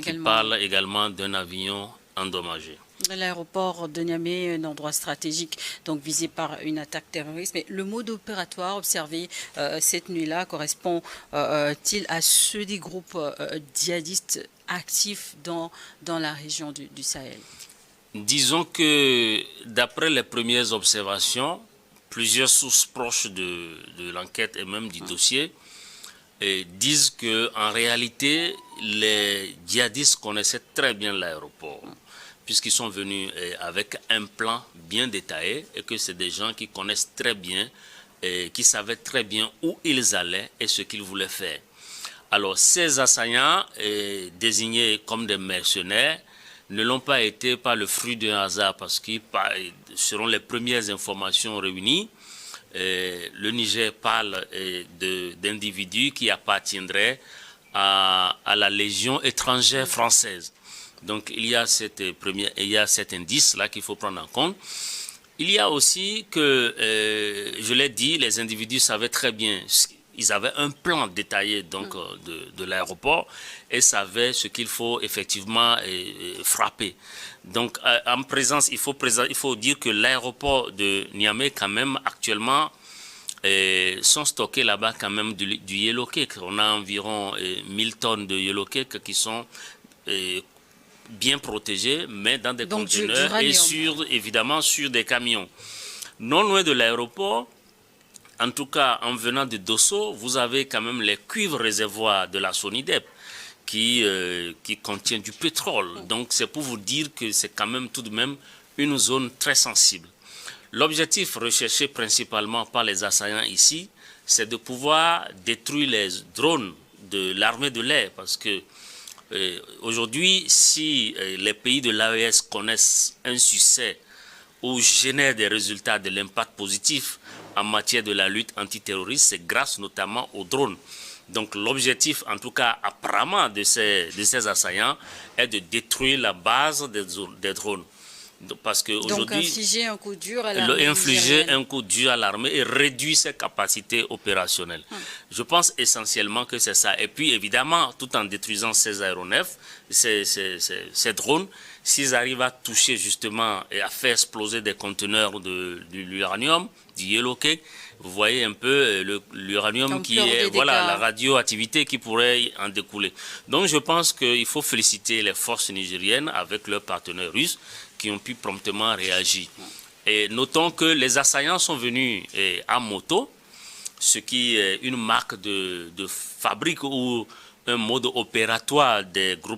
qui parle également d'un avion endommagé. L'aéroport de Niamey, un endroit stratégique donc visé par une attaque terroriste. Mais le mode opératoire observé cette nuit-là correspond-il à ceux des groupes djihadistes actifs dans la région du Sahel? Disons que d'après les premières observations, plusieurs sources proches de l'enquête et même du dossier disent qu'en réalité, les djihadistes connaissaient très bien l'aéroport, puisqu'ils sont venus avec un plan bien détaillé et que c'est des gens qui connaissent très bien, qui savaient très bien où ils allaient et ce qu'ils voulaient faire. Alors ces assaillants, désignés comme des mercenaires, ne l'ont pas été par le fruit d'un hasard, parce que selon les premières informations réunies, le Niger parle d'individus qui appartiendraient à la Légion étrangère française. Donc il y a cet indice-là qu'il faut prendre en compte. Il y a aussi que, je l'ai dit, les individus savaient très bien, ils avaient un plan détaillé donc, de l'aéroport et savaient ce qu'il faut effectivement frapper. Donc en présence, il faut dire que l'aéroport de Niamey quand même actuellement sont stockés là-bas quand même du yellow cake. On a environ 1000 tonnes de yellow cake qui sont bien protégés, mais dans des conteneurs et évidemment sur des camions. Non loin de l'aéroport, en tout cas en venant de Dosso, vous avez quand même les cuivres réservoirs de la Sonidep qui contient du pétrole. Donc c'est pour vous dire que c'est quand même tout de même une zone très sensible. L'objectif recherché principalement par les assaillants ici, c'est de pouvoir détruire les drones de l'armée de l'air, parce que aujourd'hui, si les pays de l'AES connaissent un succès ou génèrent des résultats de l'impact positif en matière de la lutte antiterroriste, c'est grâce notamment aux drones. Donc l'objectif, en tout cas apparemment de ces assaillants, est de détruire la base des drones. Parce donc infliger un coup dur à l'armée et réduire ses capacités opérationnelles. Je pense essentiellement que c'est ça. Et puis évidemment, tout en détruisant ces aéronefs, ces drones, s'ils arrivent à toucher justement et à faire exploser des conteneurs de l'uranium, du yellow cake, vous voyez un peu l'uranium qui est, voilà, la radioactivité qui pourrait en découler. Donc je pense qu'il faut féliciter les forces nigériennes avec leurs partenaires russes qui ont pu promptement réagir. Et notons que les assaillants sont venus à moto, ce qui est une marque de fabrique ou un mode opératoire des groupes